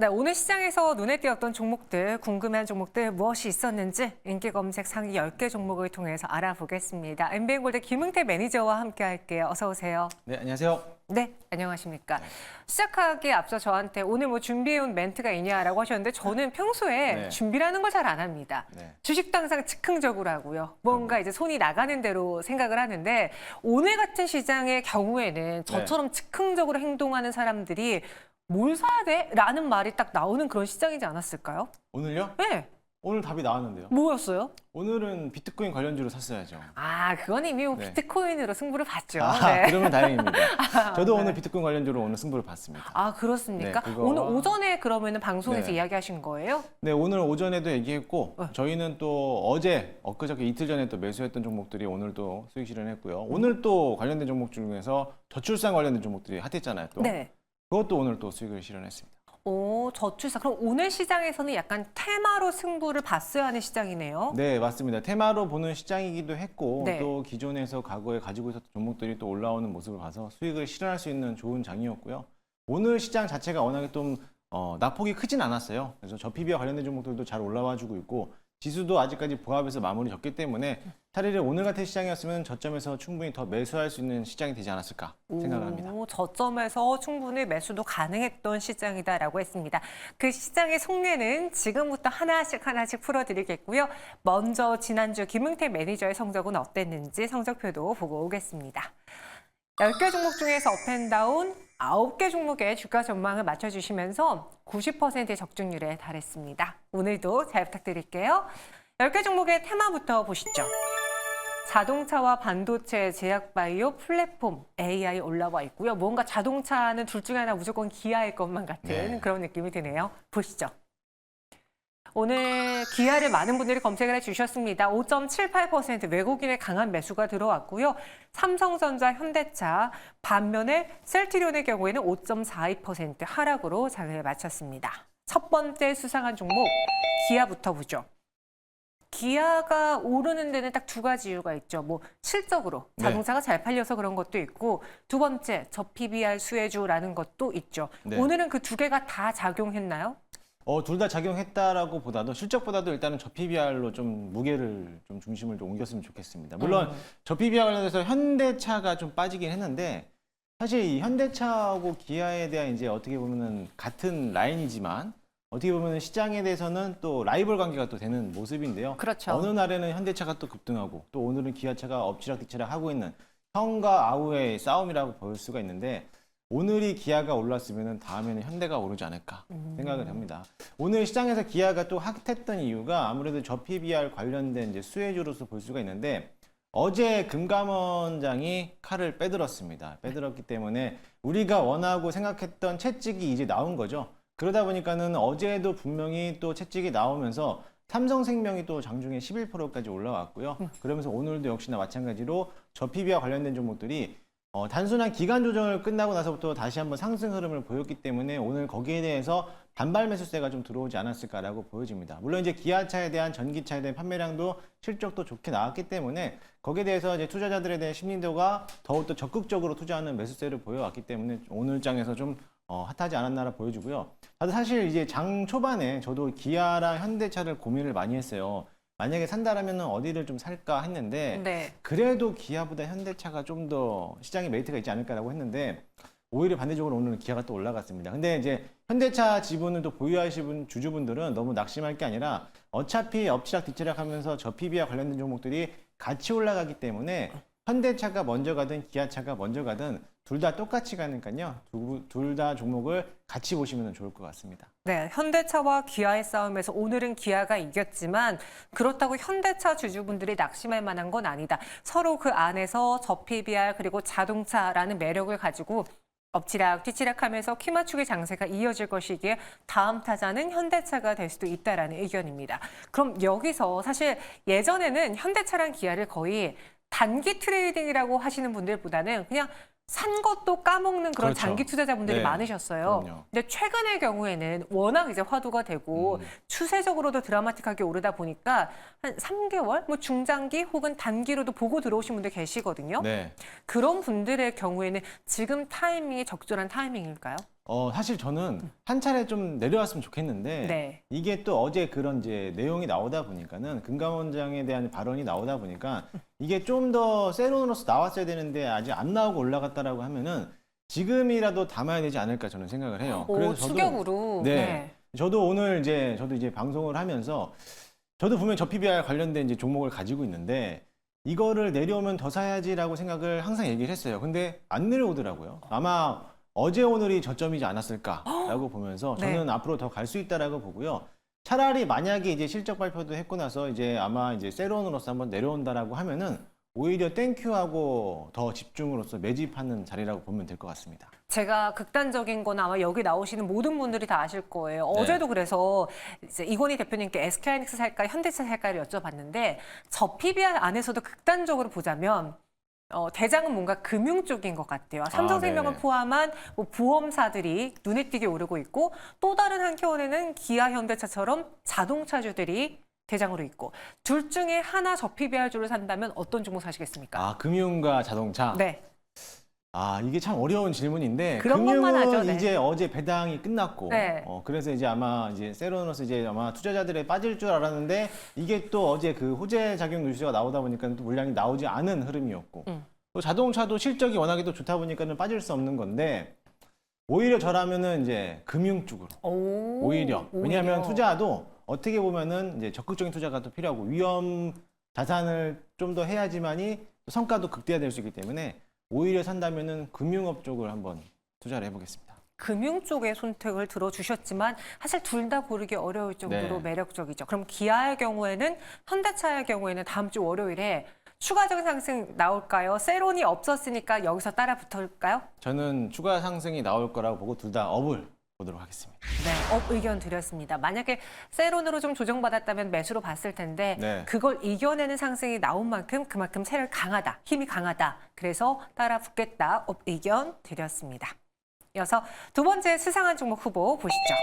네, 오늘 시장에서 눈에 띄었던 종목들, 궁금한 종목들 무엇이 있었는지 인기 검색 상위 10개 종목을 통해서 알아보겠습니다. MBN골드 김응태 매니저와 함께 할게요. 어서 오세요. 네, 안녕하세요. 네, 안녕하십니까. 시작하기에 앞서 저한테 오늘 뭐 준비해온 멘트가 있냐라고 하셨는데 저는 평소에 네. 준비라는 걸 잘 안 합니다. 네. 주식도 항상 즉흥적으로 하고요. 뭔가 이제 손이 나가는 대로 생각을 하는데 오늘 같은 시장의 경우에는 저처럼 즉흥적으로 행동하는 사람들이 뭘 사야 돼? 라는 말이 딱 나오는 그런 시장이지 않았을까요? 오늘요? 네. 오늘 답이 나왔는데요. 뭐였어요? 오늘은 비트코인 관련주로 샀어야죠. 아, 그건 이미 뭐 네. 비트코인으로 승부를 봤죠. 그러면 다행입니다. 저도 네. 오늘 비트코인 관련주로 오늘 승부를 봤습니다. 아, 그렇습니까? 네, 오늘 오전에 그러면 방송에서 네. 이야기하신 거예요? 네, 오늘 오전에도 얘기했고 네. 저희는 또 어제, 엊그저께 이틀 전에 또 매수했던 종목들이 오늘도 수익 실현했고요. 오늘 또 관련된 종목 중에서 저출산 관련된 종목들이 핫했잖아요. 또. 네. 그것도 오늘 또 수익을 실현했습니다. 오, 저출산. 그럼 오늘 시장에서는 약간 테마로 승부를 봤어야 하는 시장이네요. 네, 맞습니다. 테마로 보는 시장이기도 했고 네. 또 기존에서 과거에 가지고 있었던 종목들이 또 올라오는 모습을 봐서 수익을 실현할 수 있는 좋은 장이었고요. 오늘 시장 자체가 워낙에 좀 낙폭이 크진 않았어요. 그래서 저PB와 관련된 종목들도 잘 올라와주고 있고 지수도 아직까지 보합에서 마무리 졌기 때문에 차라리 오늘 같은 시장이었으면 저점에서 충분히 더 매수할 수 있는 시장이 되지 않았을까 생각을 합니다. 오, 저점에서 충분히 매수도 가능했던 시장이다라고 했습니다. 그 시장의 속내는 지금부터 하나씩 풀어드리겠고요. 먼저 지난주 김응태 매니저의 성적은 어땠는지 성적표도 보고 오겠습니다. 10개 종목 중에서 업앤다운 9개 종목의 주가 전망을 맞춰주시면서 90%의 적중률에 달했습니다. 오늘도 잘 부탁드릴게요. 10개 종목의 테마부터 보시죠. 자동차와 반도체, 제약바이오, 플랫폼, AI 올라와 있고요. 뭔가 자동차는 둘 중에 하나 무조건 기아일 것만 같은 네. 그런 느낌이 드네요. 보시죠. 오늘 기아를 많은 분들이 검색을 해주셨습니다. 5.78% 외국인의 강한 매수가 들어왔고요. 삼성전자, 현대차, 반면에 셀트리온의 경우에는 5.42% 하락으로 장을 마쳤습니다. 첫 번째 수상한 종목 기아부터 보죠. 기아가 오르는 데는 딱 두 가지 이유가 있죠. 뭐 실적으로 자동차가 잘 팔려서 그런 것도 있고 두 번째 저PBR 수혜주라는 것도 있죠. 네. 오늘은 그 두 개가 다 작용했나요? 둘 다 작용했다라고 보다도 실적보다도 일단은 저PBR로 좀 무게를 좀 중심을 좀 옮겼으면 좋겠습니다. 물론 저PBR 관련해서 현대차가 좀 빠지긴 했는데 사실 이 현대차하고 기아에 대한 이제 어떻게 보면은 같은 라인이지만 어떻게 보면 시장에 대해서는 또 라이벌 관계가 또 되는 모습인데요. 그렇죠. 어느 날에는 현대차가 또 급등하고 또 오늘은 기아차가 엎치락뒤치락 하고 있는 형과 아우의 싸움이라고 볼 수가 있는데 오늘이 기아가 올랐으면 다음에는 현대가 오르지 않을까 생각을 합니다. 오늘 시장에서 기아가 또 핫했던 이유가 아무래도 저PBR 관련된 이제 수혜주로서 볼 수가 있는데 어제 금감원장이 칼을 빼들었습니다. 빼들었기 때문에 우리가 원하고 생각했던 채찍이 이제 나온 거죠. 그러다 보니까는 어제도 분명히 또 채찍이 나오면서 삼성생명이 또 장중에 11%까지 올라왔고요. 그러면서 오늘도 역시나 마찬가지로 저PB와 관련된 종목들이 단순한 기간 조정을 끝나고 나서부터 다시 한번 상승 흐름을 보였기 때문에 오늘 거기에 대해서 반발 매수세가 좀 들어오지 않았을까라고 보여집니다. 물론 이제 기아차에 대한 전기차에 대한 판매량도 실적도 좋게 나왔기 때문에 거기에 대해서 이제 투자자들에 대한 심리도가 더욱더 적극적으로 투자하는 매수세를 보여왔기 때문에 오늘 장에서 좀 핫하지 않았나라 보여주고요. 저도 사실 이제 장 초반에 저도 기아랑 현대차를 고민을 많이 했어요. 만약에 산다라면 어디를 좀 살까 했는데 네. 그래도 기아보다 현대차가 좀 더 시장에 메리트가 있지 않을까라고 했는데 오히려 반대적으로 오늘은 기아가 또 올라갔습니다. 근데 이제 현대차 지분을 또 보유하시는 주주분들은 너무 낙심할 게 아니라 어차피 엎치락 뒤치락 하면서 저PB와 관련된 종목들이 같이 올라가기 때문에 현대차가 먼저 가든 기아차가 먼저 가든 둘 다 똑같이 가니까요. 둘 다 종목을 같이 보시면 좋을 것 같습니다. 네, 현대차와 기아의 싸움에서 오늘은 기아가 이겼지만 그렇다고 현대차 주주분들이 낙심할 만한 건 아니다. 서로 그 안에서 저PBR 그리고 자동차라는 매력을 가지고 엎치락 뒤치락 하면서 키 맞추기 장세가 이어질 것이기에 다음 타자는 현대차가 될 수도 있다라는 의견입니다. 그럼 여기서 사실 예전에는 현대차랑 기아를 거의 단기 트레이딩이라고 하시는 분들보다는 그냥 산 것도 까먹는 그런 그렇죠. 장기 투자자분들이 네, 많으셨어요. 그럼요. 근데 최근의 경우에는 워낙 이제 화두가 되고 추세적으로도 드라마틱하게 오르다 보니까 한 3개월, 뭐 중장기 혹은 단기로도 보고 들어오신 분들 계시거든요. 네. 그런 분들의 경우에는 지금 타이밍이 적절한 타이밍일까요? 사실 저는 한 차례 좀 내려왔으면 좋겠는데 네. 이게 또 어제 그런 이제 내용이 나오다 보니까는 금감원장에 대한 발언이 나오다 보니까 이게 좀 더 세론으로서 나왔어야 되는데 아직 안 나오고 올라갔다라고 하면은 지금이라도 담아야 되지 않을까 저는 생각을 해요. 오, 추격으로. 네. 저도 오늘 저도 이제 방송을 하면서 저도 분명히 저 PBR 관련된 이제 종목을 가지고 있는데 이거를 내려오면 더 사야지라고 생각을 항상 얘기를 했어요. 근데 안 내려오더라고요. 아마 어제 오늘이 저점이지 않았을까라고 보면서 저는 네. 앞으로 더 갈 수 있다라고 보고요. 차라리 만약에 이제 실적 발표도 했고 나서 이제 아마 이제 세론으로서 한번 내려온다라고 하면은 오히려 땡큐하고 더 집중으로서 매집하는 자리라고 보면 될 것 같습니다. 제가 극단적인 건 아마 여기 나오시는 모든 분들이 다 아실 거예요. 네. 어제도 그래서 이제 이건희 대표님께 SK하이닉스 살까 현대차 살까를 여쭤봤는데 저 PBR 안에서도 극단적으로 보자면 대장은 뭔가 금융 쪽인 것 같아요. 삼성생명을 네네. 포함한 뭐 보험사들이 눈에 띄게 오르고 있고 또 다른 한켠에는 기아, 현대차처럼 자동차주들이 대장으로 있고 둘 중에 하나 저 PBR주를 산다면 어떤 종목 사시겠습니까? 아, 금융과 자동차. 네. 아, 이게 참 어려운 질문인데 그런 것만 금융은 하죠, 네. 이제 어제 배당이 끝났고 네. 그래서 이제 아마 이제 세로노스 이제 아마 투자자들의 빠질 줄 알았는데 이게 또 어제 그 호재 작용 뉴스가 나오다 보니까 또 물량이 나오지 않은 흐름이었고 또 자동차도 실적이 워낙에 또 좋다 보니까는 빠질 수 없는 건데 오히려 저라면은 이제 금융 쪽으로 오히려 왜냐하면 투자도 어떻게 보면은 이제 적극적인 투자가 또 필요하고 위험 자산을 좀 더 해야지만이 또 성과도 극대화될 수 있기 때문에 오히려 산다면은 금융업 쪽을 한번 투자를 해보겠습니다. 금융 쪽의 선택을 들어주셨지만 사실 둘 다 고르기 어려울 정도로 네. 매력적이죠. 그럼 기아의 경우에는 현대차의 경우에는 다음 주 월요일에 추가적인 상승 나올까요? 세론이 없었으니까 여기서 따라 붙을까요? 저는 추가 상승이 나올 거라고 보고 둘 다 업을 보도록 하겠습니다. 네, 의견 드렸습니다. 만약에 세론으로 좀 조정받았다면 매수로 봤을 텐데 네. 그걸 이겨내는 상승이 나온 만큼 그만큼 세를 강하다, 힘이 강하다. 그래서 따라 붙겠다. 의견 드렸습니다. 이어서 두 번째 수상한 종목 후보 보시죠.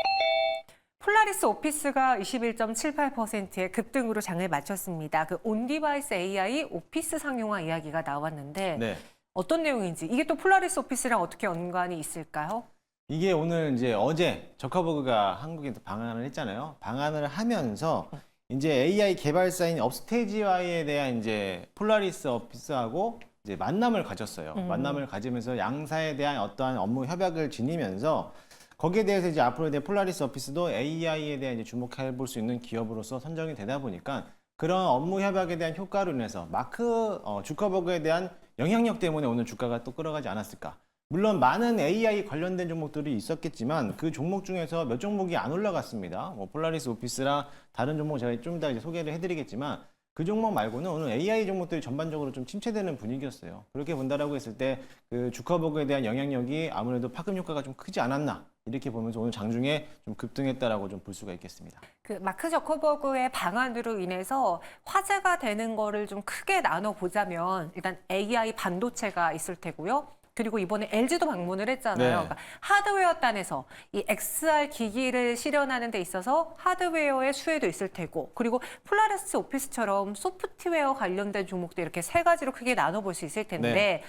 폴라리스 오피스가 21.78%의 급등으로 장을 마쳤습니다. 그 온디바이스 AI 오피스 상용화 이야기가 나왔는데 네. 어떤 내용인지 이게 또 폴라리스 오피스랑 어떻게 연관이 있을까요? 이게 오늘 이제 어제 저커버그가 한국에 또 방한을 했잖아요. 방한을 하면서 이제 AI 개발사인 업스테이지와에 대한 이제 폴라리스 오피스하고 이제 만남을 가졌어요. 만남을 가지면서 양사에 대한 어떠한 업무 협약을 지니면서 거기에 대해서 이제 앞으로 이제 폴라리스 오피스도 AI에 대한 이제 주목해 볼 수 있는 기업으로서 선정이 되다 보니까 그런 업무 협약에 대한 효과로 인해서 마크 주커버그에 대한 영향력 때문에 오늘 주가가 또 끌어가지 않았을까. 물론 많은 AI 관련된 종목들이 있었겠지만 그 종목 중에서 몇 종목이 안 올라갔습니다. 뭐 폴라리스 오피스랑 다른 종목 제가 좀 이따 이제 소개를 해드리겠지만 그 종목 말고는 오늘 AI 종목들이 전반적으로 좀 침체되는 분위기였어요. 그렇게 본다라고 했을 때 그 주커버그에 대한 영향력이 아무래도 파급 효과가 좀 크지 않았나 이렇게 보면서 오늘 장중에 좀 급등했다라고 좀 볼 수가 있겠습니다. 그 마크 저커버그의 방안으로 인해서 화제가 되는 거를 좀 크게 나눠 보자면 일단 AI 반도체가 있을 테고요. 그리고 이번에 LG도 방문을 했잖아요. 네. 그러니까 하드웨어 단에서 이 XR 기기를 실현하는 데 있어서 하드웨어의 수혜도 있을 테고 그리고 폴라리스 오피스처럼 소프트웨어 관련된 종목도 이렇게 세 가지로 크게 나눠볼 수 있을 텐데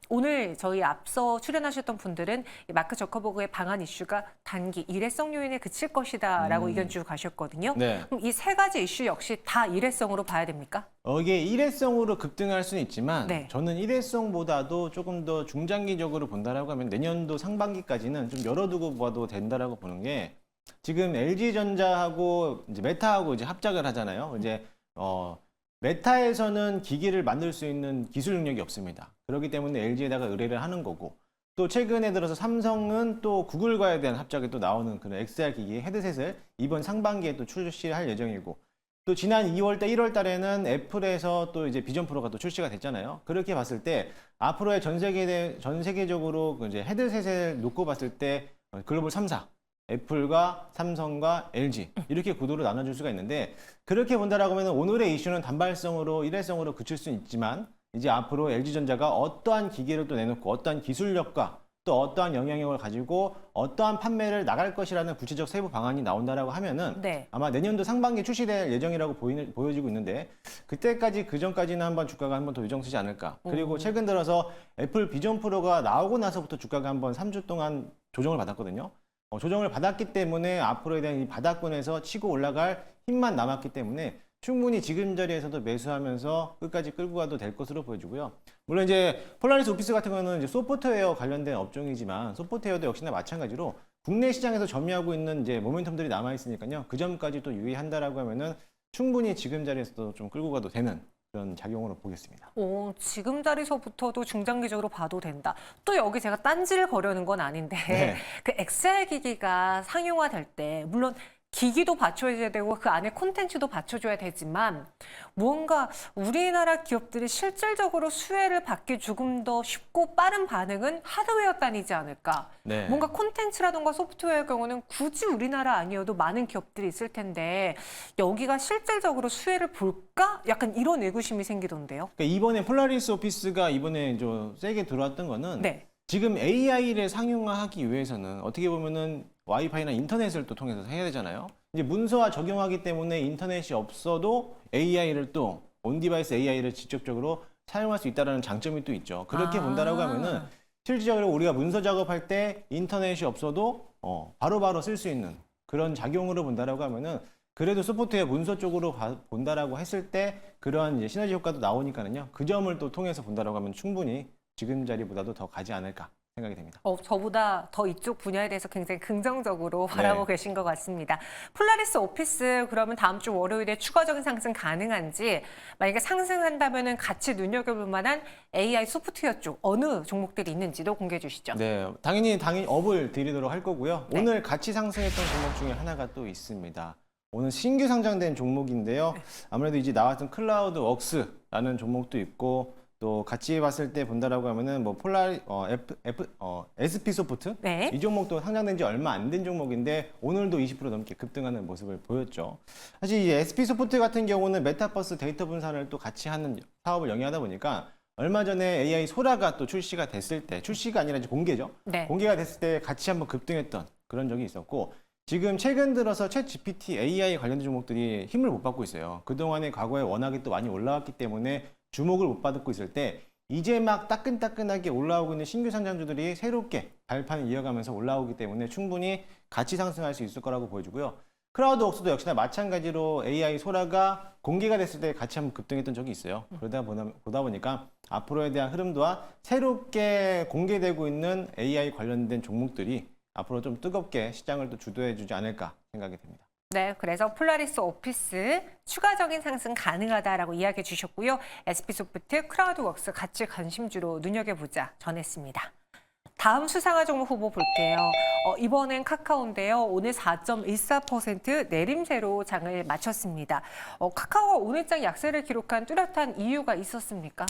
오늘 저희 앞서 출연하셨던 분들은 이 마크 저커버그의 방한 이슈가 단기 일회성 요인에 그칠 것이다라고 의견 주고 가셨거든요. 네. 그럼 이 세 가지 이슈 역시 다 일회성으로 봐야 됩니까? 이게 일회성으로 급등할 수는 있지만 네. 저는 일회성보다도 조금 더 중장기적으로 본다라고 하면 내년도 상반기까지는 좀 열어두고 봐도 된다라고 보는 게 지금 LG전자하고 이제 메타하고 이제 합작을 하잖아요. 이제 메타에서는 기기를 만들 수 있는 기술 능력이 없습니다. 그렇기 때문에 LG에다가 의뢰를 하는 거고 또 최근에 들어서 삼성은 또 구글과에 대한 합작에 또 나오는 그런 XR 기기 헤드셋을 이번 상반기에 또 출시할 예정이고 또 지난 2월 달, 1월 달에는 애플에서 또 이제 비전 프로가 또 출시가 됐잖아요. 그렇게 봤을 때 앞으로의 전 세계적으로 이제 헤드셋을 놓고 봤을 때 글로벌 3사 애플과 삼성과 LG 이렇게 구도로 나눠줄 수가 있는데 그렇게 본다라고 하면 오늘의 이슈는 단발성으로 일회성으로 그칠 수는 있지만 이제 앞으로 LG전자가 어떠한 기계를 또 내놓고 어떠한 기술력과 또 어떠한 영향력을 가지고 어떠한 판매를 나갈 것이라는 구체적 세부 방안이 나온다라고 하면은 네. 아마 내년도 상반기에 출시될 예정이라고 보여지고 있는데 그때까지 그 전까지는 한번 주가가 한번 더 요정치지 않을까. 그리고 최근 들어서 애플 비전 프로가 나오고 나서부터 주가가 한번 3주 동안 조정을 받았거든요. 조정을 받았기 때문에 앞으로에 대한 이 바닥권에서 치고 올라갈 힘만 남았기 때문에 충분히 지금 자리에서도 매수하면서 끝까지 끌고 가도 될 것으로 보여지고요. 물론 이제 폴라리스 오피스 같은 경우는 이제 소프트웨어 관련된 업종이지만 소프트웨어도 역시나 마찬가지로 국내 시장에서 점유하고 있는 이제 모멘텀들이 남아 있으니까요. 그 점까지 또 유의한다라고 하면은 충분히 지금 자리에서도 좀 끌고 가도 되는 그런 작용으로 보겠습니다. 지금 자리서부터도 중장기적으로 봐도 된다. 또 여기 제가 딴지를 거려는 건 아닌데 네. 그 XR 기기가 상용화될 때 물론 기기도 받쳐줘야 되고 그 안에 콘텐츠도 받쳐줘야 되지만 무언가 우리나라 기업들이 실질적으로 수혜를 받기 조금 더 쉽고 빠른 반응은 하드웨어 단이지 않을까. 네. 뭔가 콘텐츠라든가 소프트웨어의 경우는 굳이 우리나라 아니어도 많은 기업들이 있을 텐데 여기가 실질적으로 수혜를 볼까? 약간 이런 의구심이 생기던데요. 그러니까 이번에 폴라리스 오피스가 이번에 좀 세게 들어왔던 거는 네. 지금 AI를 상용화하기 위해서는 어떻게 보면은 와이파이나 인터넷을 또 통해서 해야 되잖아요. 이제 문서화 적용하기 때문에 인터넷이 없어도 AI를 또 온디바이스 AI를 직접적으로 사용할 수 있다는 장점이 또 있죠. 그렇게 본다라고 하면은 실질적으로 우리가 문서 작업할 때 인터넷이 없어도 바로바로 쓸 수 있는 그런 작용으로 본다라고 하면은 그래도 소프트웨어 문서 쪽으로 본다라고 했을 때 그러한 이제 시너지 효과도 나오니까는요. 그 점을 또 통해서 본다라고 하면 충분히 지금 자리보다도 더 가지 않을까 생각이 됩니다. 저보다 더 이쪽 분야에 대해서 굉장히 긍정적으로 바라보고 계신 것 같습니다. 폴라리스 오피스 그러면 다음 주 월요일에 추가적인 상승 가능한지 만약에 상승한다면 같이 눈여겨볼 만한 AI 소프트웨어 쪽 어느 종목들이 있는지도 공개해 주시죠. 네, 당연히 업을 드리도록 할 거고요. 네. 오늘 같이 상승했던 종목 중에 하나가 또 있습니다. 오늘 신규 상장된 종목인데요. 아무래도 이제 나왔던 클라우드 웍스라는 종목도 있고 또 같이 봤을 때 본다라고 하면은 뭐 SP 소프트 네. 이 종목도 상장된 지 얼마 안 된 종목인데 오늘도 20% 넘게 급등하는 모습을 보였죠. 사실 이 SP 소프트 같은 경우는 메타버스 데이터 분산을 또 같이 하는 사업을 영위하다 보니까 얼마 전에 AI 소라가 또 출시가 됐을 때 출시가 아니라 이제 공개죠. 네. 공개가 됐을 때 같이 한번 급등했던 그런 적이 있었고 지금 최근 들어서 챗 GPT AI 관련된 종목들이 힘을 못 받고 있어요. 그동안에 과거에 워낙에 또 많이 올라왔기 때문에 주목을 못 받고 있을 때 이제 막 따끈따끈하게 올라오고 있는 신규 상장주들이 새롭게 발판을 이어가면서 올라오기 때문에 충분히 같이 상승할 수 있을 거라고 보여지고요. 클라우드 웍스도 역시나 마찬가지로 AI 소라가 공개가 됐을 때 같이 한번 급등했던 적이 있어요. 보다 보니까 앞으로에 대한 흐름도와 새롭게 공개되고 있는 AI 관련된 종목들이 앞으로 좀 뜨겁게 시장을 또 주도해주지 않을까 생각이 됩니다. 네, 그래서 폴라리스 오피스 추가적인 상승 가능하다라고 이야기해 주셨고요. SP소프트, 크라우드웍스 같이 관심주로 눈여겨보자 전했습니다. 다음 수상화 종목 후보 볼게요. 이번엔 카카오인데요. 오늘 4.14% 내림세로 장을 마쳤습니다. 카카오가 오늘장 약세를 기록한 뚜렷한 이유가 있었습니까?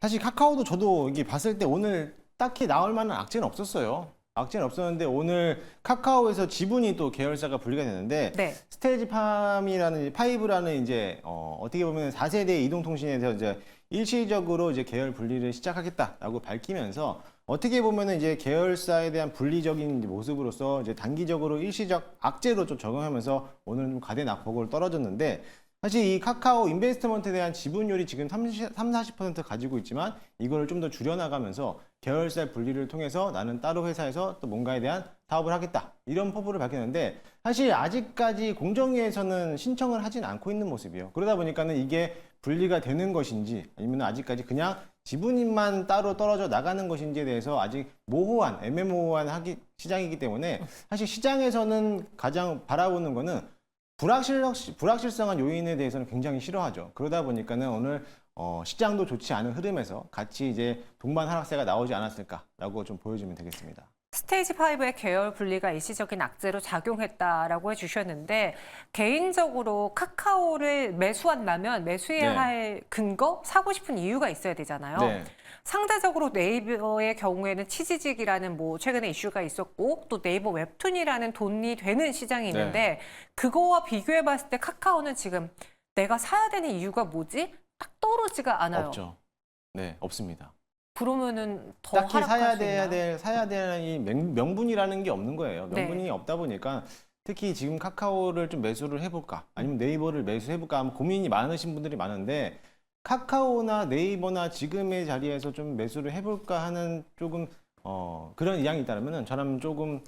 사실 카카오도 저도 이게 봤을 때 오늘 딱히 나올 만한 악재는 없었어요. 악재는 없었는데 오늘 카카오에서 지분이 또 계열사가 분리가 되는데 네. 스테이지5라는 이제 어떻게 보면 4세대 이동통신에서 이제 일시적으로 이제 계열 분리를 시작하겠다라고 밝히면서 어떻게 보면은 이제 계열사에 대한 분리적인 모습으로서 이제 단기적으로 일시적 악재로 좀 적용하면서 오늘은 좀 가대 낙폭을 떨어졌는데 사실 이 카카오 인베스트먼트에 대한 지분율이 지금 30-40% 가지고 있지만 이거를 좀 더 줄여나가면서 계열사 분리를 통해서 나는 따로 회사에서 또 뭔가에 대한 사업을 하겠다 이런 포부를 밝혔는데 사실 아직까지 공정위에서는 신청을 하진 않고 있는 모습이에요. 그러다 보니까는 이게 분리가 되는 것인지 아니면 아직까지 그냥 지분만 따로 떨어져 나가는 것인지에 대해서 아직 모호한 애매모호한 시장이기 때문에 사실 시장에서는 가장 바라보는 거는 불확실성한 요인에 대해서는 굉장히 싫어하죠. 그러다 보니까는 오늘 시장도 좋지 않은 흐름에서 같이 이제 동반 하락세가 나오지 않았을까라고 좀 보여주면 되겠습니다. 스테이지 5의 계열 분리가 일시적인 악재로 작용했다라고 해주셨는데 개인적으로 카카오를 매수한다면 매수해야 네. 할 근거, 사고 싶은 이유가 있어야 되잖아요. 네. 상대적으로 네이버의 경우에는 치지직이라는 뭐 최근에 이슈가 있었고 또 네이버 웹툰이라는 돈이 되는 시장이 있는데 그거와 비교해 봤을 때 카카오는 지금 내가 사야 되는 이유가 뭐지? 딱 떠오르지가 않아요. 없죠. 네, 없습니다. 그러면은 더 딱히 하락할 수 있나요? 사야 되는 이 명분이라는 게 없는 거예요. 명분이 네. 없다 보니까 특히 지금 카카오를 좀 매수를 해볼까 아니면 네이버를 매수해볼까 하면 고민이 많으신 분들이 많은데 카카오나 네이버나 지금의 자리에서 좀 매수를 해볼까 하는 조금 그런 의향이 있다면은 저는 조금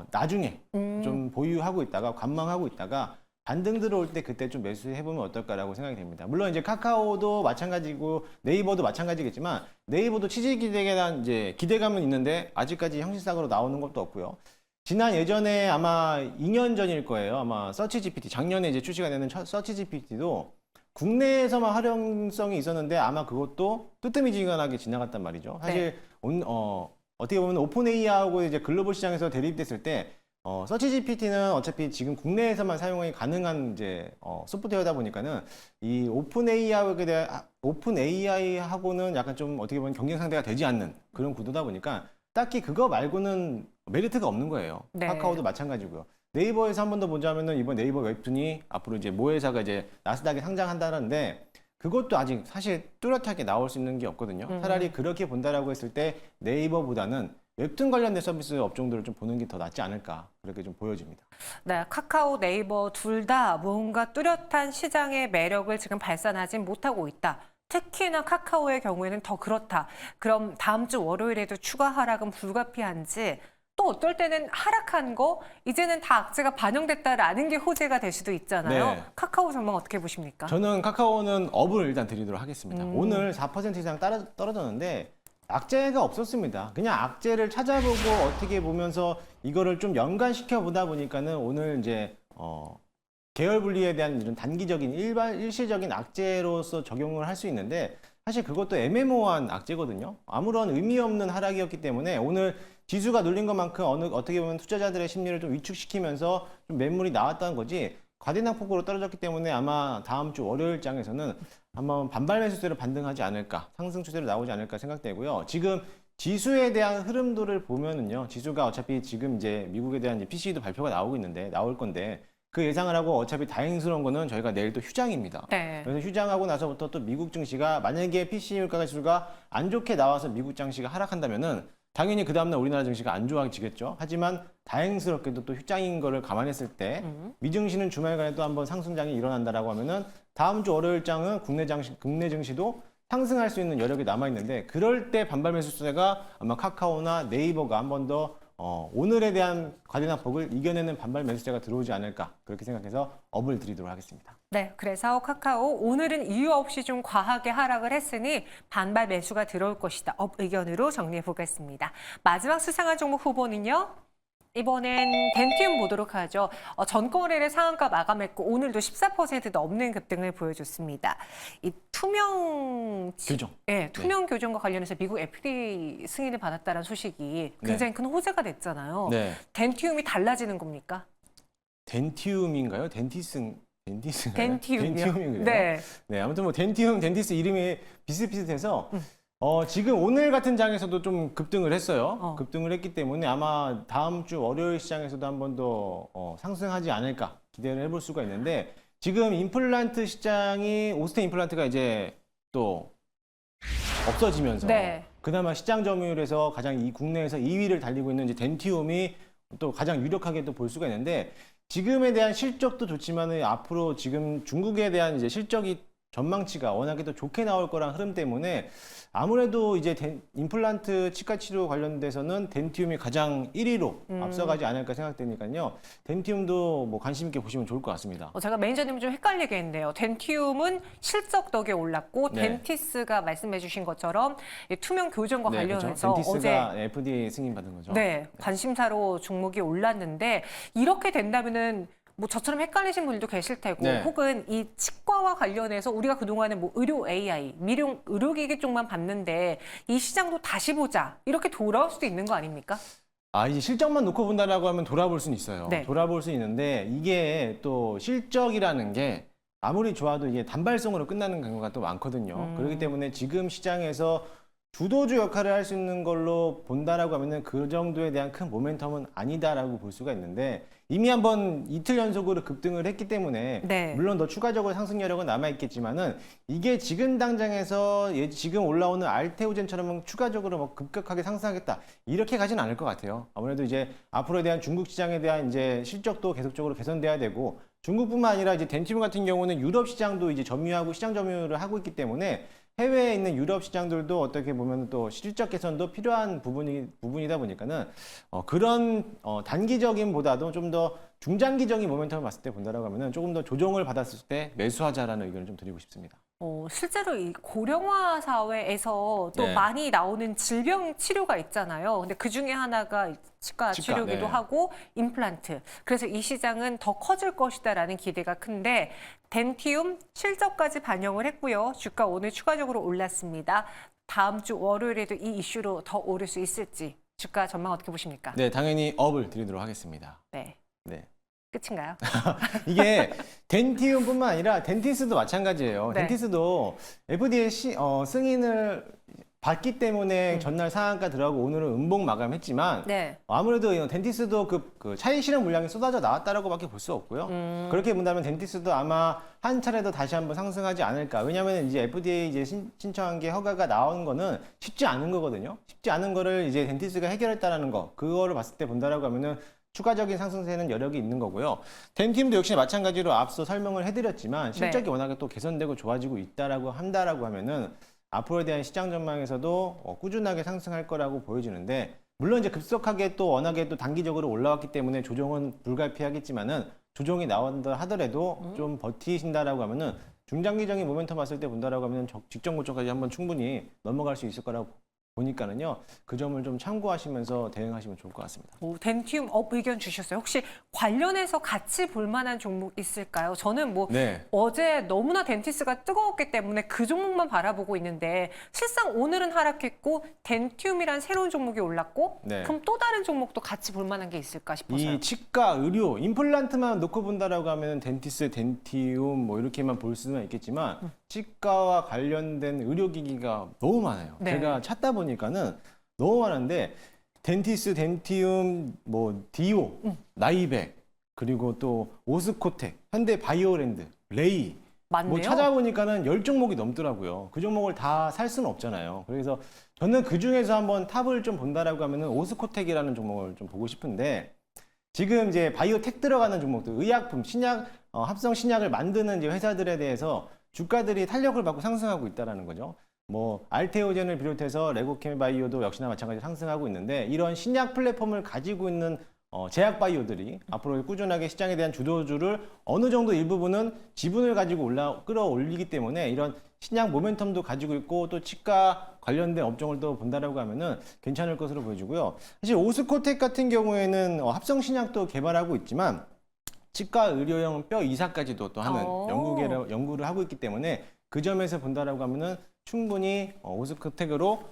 나중에 좀 보유하고 있다가 관망하고 있다가 반등 들어올 때 그때 좀 매수해보면 어떨까라고 생각이 됩니다. 물론 이제 카카오도 마찬가지고 네이버도 마찬가지겠지만 네이버도 취직 기대에 대한 이제 기대감은 있는데 아직까지 형식상으로 나오는 것도 없고요. 지난 예전에 아마 2년 전일 거예요. 아마 서치 GPT 작년에 이제 출시가 되는 서치 GPT도 국내에서만 활용성이 있었는데 아마 그것도 뜨뜨미지근하게 지나갔단 말이죠. 사실 어떻게 보면 오픈 AI하고 이제 글로벌 시장에서 대립됐을 때 서치 GPT는 어차피 지금 국내에서만 사용이 가능한 이제 소프트웨어다 보니까는 이 오픈 AI하고는 약간 좀 어떻게 보면 경쟁 상대가 되지 않는 그런 구도다 보니까 딱히 그거 말고는 메리트가 없는 거예요. 네. 카카오도 마찬가지고요. 네이버에서 한 번 더 보자면은 이번 네이버 웹툰이 앞으로 이제 모 회사가 이제 나스닥에 상장한다는데 그것도 아직 사실 뚜렷하게 나올 수 있는 게 없거든요. 차라리 그렇게 본다라고 했을 때 네이버보다는 웹툰 관련된 서비스 업종들을 좀 보는 게 더 낫지 않을까 그렇게 좀 보여집니다. 네, 카카오, 네이버 둘 다 뭔가 뚜렷한 시장의 매력을 지금 발산하진 못하고 있다. 특히나 카카오의 경우에는 더 그렇다. 그럼 다음 주 월요일에도 추가 하락은 불가피한지 또 어떨 때는 하락한 거 이제는 다 악재가 반영됐다라는 게 호재가 될 수도 있잖아요. 네. 카카오 전망 어떻게 보십니까? 저는 카카오는 업을 일단 드리도록 하겠습니다. 오늘 4% 이상 떨어졌는데 악재가 없었습니다. 그냥 악재를 찾아보고 어떻게 보면서 이거를 좀 연관시켜 보다 보니까는 오늘 이제 계열 분리에 대한 이런 단기적인 일시적인 악재로서 적용을 할 수 있는데 사실 그것도 애매모호한 악재거든요. 아무런 의미 없는 하락이었기 때문에 오늘 지수가 눌린 것만큼 어떻게 보면 투자자들의 심리를 좀 위축시키면서 좀 매물이 나왔다는 거지 과대낙폭으로 떨어졌기 때문에 아마 다음 주 월요일 장에서는 한번 반발 매수세로 반등하지 않을까 상승 추세로 나오지 않을까 생각되고요. 지금 지수에 대한 흐름도를 보면은요. 지수가 어차피 지금 이제 미국에 대한 PC도 발표가 나올 건데 그 예상을 하고 어차피 다행스러운 거는 저희가 내일 또 휴장입니다. 네. 그래서 휴장하고 나서부터 또 미국 증시가 만약에 PC 물가 지수가 안 좋게 나와서 미국 증시가 하락한다면은 당연히 그 다음날 우리나라 증시가 안 좋아지겠죠. 하지만 다행스럽게도 또 휴장인 거를 감안했을 때 미증시는 주말간에 또 한번 상승장이 일어난다라고 하면은 다음 주 월요일장은 국내 증시도 상승할 수 있는 여력이 남아 있는데 그럴 때 반발 매수세가 아마 카카오나 네이버가 한 번 더 오늘에 대한 과대낙폭을 이겨내는 반발 매수세가 들어오지 않을까 그렇게 생각해서 업을 드리도록 하겠습니다. 네, 그래서 카카오 오늘은 이유 없이 좀 과하게 하락을 했으니 반발 매수가 들어올 것이다. 업 의견으로 정리해 보겠습니다. 마지막 수상한 종목 후보는요. 이번엔 덴티움 보도록 하죠. 전거래를 상한가 마감했고 오늘도 14% 넘는 급등을 보여줬습니다. 이 교정. 네, 투명 교정과 관련해서 미국 FDA 승인을 받았다는 소식이 굉장히 큰 호재가 됐잖아요. 네. 덴티움이 달라지는 겁니까? 덴티움인가요? 덴티스인가요? 덴티움이요. 덴티움이요. 네. 네, 아무튼 뭐 덴티움, 덴티스 이름이 비슷비슷해서 지금 오늘 같은 장에서도 좀 급등을 했어요. 급등을 했기 때문에 아마 다음 주 월요일 시장에서도 한 번 더 상승하지 않을까 기대를 해볼 수가 있는데 지금 임플란트 시장이 오스테 임플란트가 이제 또 없어지면서 네. 그나마 시장 점유율에서 가장 국내에서 2위를 달리고 있는 이제 덴티움이 또 가장 유력하게 또 볼 수가 있는데 지금에 대한 실적도 좋지만은 앞으로 지금 중국에 대한 이제 실적이 전망치가 워낙에 또 좋게 나올 거란 흐름 때문에 아무래도 이제 임플란트 치과 치료 관련돼서는 덴티움이 가장 1위로 앞서가지 않을까 생각되니까요. 덴티움도 뭐 관심 있게 보시면 좋을 것 같습니다. 제가 매니저님 좀 헷갈리게 했네요. 덴티움은 실적 덕에 올랐고 네. 덴티스가 말씀해 주신 것처럼 이 투명 교정과 관련해서 덴티스가 어제 FDA 승인 받은 거죠. 네, 관심사로 종목이 올랐는데 이렇게 된다면은 뭐 저처럼 헷갈리신 분들도 계실 테고 네. 혹은 이 치과와 관련해서 우리가 그동안에 뭐 의료 AI, 미용 의료기기 쪽만 봤는데 이 시장도 다시 보자 이렇게 돌아올 수도 있는 거 아닙니까? 이제 실적만 놓고 본다라고 하면 돌아볼 수는 있어요. 네. 돌아볼 수 있는데 이게 또 실적이라는 게 아무리 좋아도 이게 단발성으로 끝나는 경우가 또 많거든요. 그렇기 때문에 지금 시장에서 주도주 역할을 할 수 있는 걸로 본다라고 하면은 그 정도에 대한 큰 모멘텀은 아니다라고 볼 수가 있는데 이미 한번 이틀 연속으로 급등을 했기 때문에 네. 물론 더 추가적으로 상승 여력은 남아 있겠지만은 이게 지금 당장에서 지금 올라오는 알테오젠처럼 추가적으로 뭐 급격하게 상승하겠다 이렇게 가진 않을 것 같아요. 아무래도 이제 앞으로에 대한 중국 시장에 대한 이제 실적도 계속적으로 개선돼야 되고 중국뿐만 아니라 이제 덴티움 같은 경우는 유럽 시장도 이제 점유하고 시장 점유를 하고 있기 때문에 해외에 있는 유럽 시장들도 어떻게 보면 또 실적 개선도 필요한 부분이다 보니까는 그런 단기적인보다도 좀 더 중장기적인 모멘텀을 봤을 때 본다라고 하면은 조금 더 조정을 받았을 때 매수하자라는 의견을 좀 드리고 싶습니다. 실제로 이 고령화 사회에서 또 네. 많이 나오는 질병 치료가 있잖아요. 근데 그 중에 하나가 치과 치료기도 네. 하고 임플란트. 그래서 이 시장은 더 커질 것이다라는 기대가 큰데 덴티움 실적까지 반영을 했고요. 주가 오늘 추가적으로 올랐습니다. 다음 주 월요일에도 이 이슈로 더 오를 수 있을지 주가 전망 어떻게 보십니까? 네, 당연히 업을 드리도록 하겠습니다. 네. 네. 끝인가요? 이게 덴티움뿐만 아니라 덴티스도 마찬가지예요. 네. 덴티스도 FDA 승인을 받기 때문에 전날 상한가 들어가고 오늘은 음봉 마감했지만 네. 아무래도 이 덴티스도 그 차익 실현 물량이 쏟아져 나왔다라고밖에 볼 수 없고요. 그렇게 본다면 덴티스도 아마 한 차례 더 다시 한번 상승하지 않을까. 왜냐하면 이제 FDA 이제 신청한 게 허가가 나온 거는 쉽지 않은 거거든요. 쉽지 않은 거를 이제 덴티스가 해결했다라는 거, 그거를 봤을 때 본다라고 하면은 추가적인 상승세는 여력이 있는 거고요. 덴티움도 역시 마찬가지로 앞서 설명을 해드렸지만 실적이 네. 워낙에 또 개선되고 좋아지고 있다라고 한다라고 하면은 앞으로에 대한 시장 전망에서도 꾸준하게 상승할 거라고 보여지는데 물론 이제 급속하게 또 워낙에 또 단기적으로 올라왔기 때문에 조정은 불가피하겠지만은 조정이 나온다 하더라도 좀 버티신다라고 하면은 중장기적인 모멘텀 봤을 때 본다라고 하면 직전 고점까지 한번 충분히 넘어갈 수 있을 거라고 보니까는요. 그 점을 좀 참고하시면서 대응하시면 좋을 것 같습니다. 덴티움 업 의견 주셨어요. 혹시 관련해서 같이 볼 만한 종목 있을까요? 저는 뭐 네. 어제 너무나 덴티스가 뜨거웠기 때문에 그 종목만 바라보고 있는데 실상 오늘은 하락했고 덴티움이란 새로운 종목이 올랐고 네. 그럼 또 다른 종목도 같이 볼 만한 게 있을까 싶어서요. 이 치과, 의료, 임플란트만 놓고 본다라고 하면 덴티스, 덴티움 뭐 이렇게만 볼 수는 있겠지만 치과와 관련된 의료기기가 너무 많아요. 네. 제가 찾다 보니까는 너무 많은데 덴티스, 덴티움, 뭐 디오, 나이백, 그리고 또 오스코텍, 현대바이오랜드, 레이 맞네요. 뭐 찾아보니까는 10종목이 넘더라고요. 그 종목을 다 살 수는 없잖아요. 그래서 저는 그 중에서 한번 탑을 좀 본다라고 하면은 오스코텍이라는 종목을 좀 보고 싶은데 지금 이제 바이오텍 들어가는 종목들, 의약품, 신약, 합성 신약을 만드는 이제 회사들에 대해서 주가들이 탄력을 받고 상승하고 있다라는 거죠. 뭐 알테오젠을 비롯해서 레고케바이오도 역시나 마찬가지로 상승하고 있는데 이런 신약 플랫폼을 가지고 있는 제약 바이오들이 앞으로 꾸준하게 시장에 대한 주도주를 어느 정도 일부분은 지분을 가지고 끌어올리기 때문에 이런 신약 모멘텀도 가지고 있고 또 치과 관련된 업종을 또 본다라고 하면은 괜찮을 것으로 보여지고요. 사실 오스코텍 같은 경우에는 합성 신약도 개발하고 있지만 치과 의료용 뼈 이사까지도 또 하는 연구를 하고 있기 때문에 그 점에서 본다라고 하면은 충분히 오스코텍으로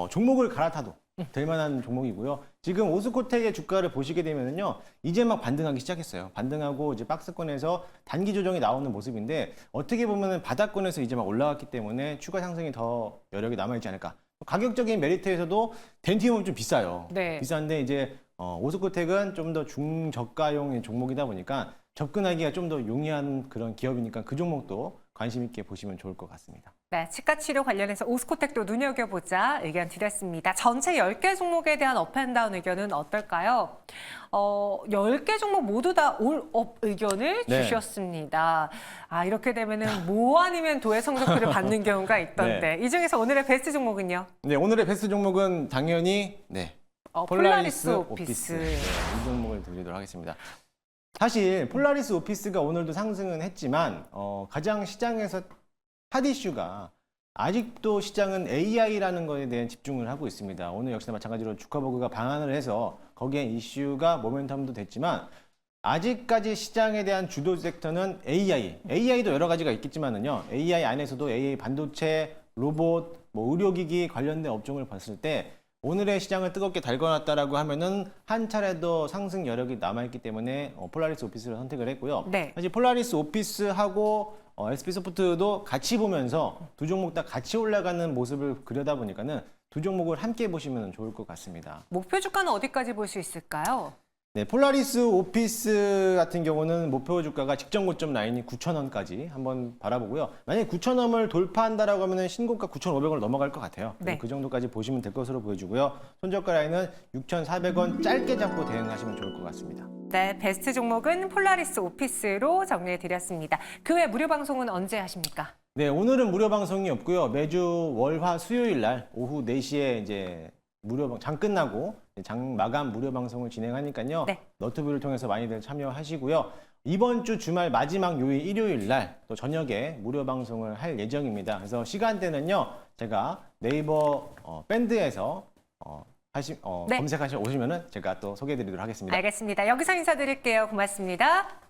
종목을 갈아타도 될 만한 종목이고요. 지금 오스코텍의 주가를 보시게 되면은요, 이제 막 반등하기 시작했어요. 반등하고 이제 박스권에서 단기 조정이 나오는 모습인데 어떻게 보면은 바닥권에서 이제 막 올라왔기 때문에 추가 상승이 더 여력이 남아있지 않을까. 가격적인 메리트에서도 덴티움은 좀 비싸요. 네. 비싼데 이제 오스코텍은 좀 더 중저가용 종목이다 보니까 접근하기가 좀 더 용이한 그런 기업이니까 그 종목도 관심 있게 보시면 좋을 것 같습니다. 네, 치과 치료 관련해서 오스코텍도 눈여겨보자 의견 드렸습니다. 전체 10개 종목에 대한 업앤다운 의견은 어떨까요? 10개 종목 모두 다 올업 의견을 네. 주셨습니다. 이렇게 되면은 뭐 아니면 도의 성적표를 받는 경우가 있던데 이 중에서 오늘의 베스트 종목은요? 네, 오늘의 베스트 종목은 당연히 폴라리스 오피스. 네, 이 종목을 드리도록 하겠습니다. 사실 폴라리스 오피스가 오늘도 상승은 했지만 가장 시장에서 핫 이슈가 아직도 시장은 AI라는 것에 대한 집중을 하고 있습니다. 오늘 역시나 마찬가지로 주가버그가 방한을 해서 거기에 이슈가 모멘텀도 됐지만 아직까지 시장에 대한 주도 섹터는 AI. AI도 여러 가지가 있겠지만은요. AI 안에서도 AI 반도체, 로봇, 뭐 의료기기 관련된 업종을 봤을 때 오늘의 시장을 뜨겁게 달궈놨다라고 하면은 한 차례 더 상승 여력이 남아있기 때문에 폴라리스 오피스를 선택을 했고요. 네. 사실 폴라리스 오피스하고 SP소프트도 같이 보면서 두 종목 다 같이 올라가는 모습을 그려다 보니까는 두 종목을 함께 보시면 좋을 것 같습니다. 목표 주가는 어디까지 볼 수 있을까요? 네, 폴라리스 오피스 같은 경우는 목표 주가가 직전 고점 라인이 9,000원까지 한번 바라보고요. 만약에 9,000원을 돌파한다라고 하면 신고가 9,500원을 넘어갈 것 같아요. 네. 그 정도까지 보시면 될 것으로 보여주고요. 손저가 라인은 6,400원 짧게 잡고 대응하시면 좋을 것 같습니다. 네, 베스트 종목은 폴라리스 오피스로 정리해 드렸습니다. 그 외 무료 방송은 언제 하십니까? 네, 오늘은 무료 방송이 없고요. 매주 월, 화, 수요일 날 오후 4시에 이제 장 끝나고 장 마감 무료 방송을 진행하니까요. 네. 너튜브를 통해서 많이들 참여하시고요. 이번 주 주말 마지막 요일 일요일 날 또 저녁에 무료 방송을 할 예정입니다. 그래서 시간대는요. 제가 네이버 밴드에서 네. 검색하시면 오시면은 제가 또 소개해 드리도록 하겠습니다. 알겠습니다. 여기서 인사드릴게요. 고맙습니다.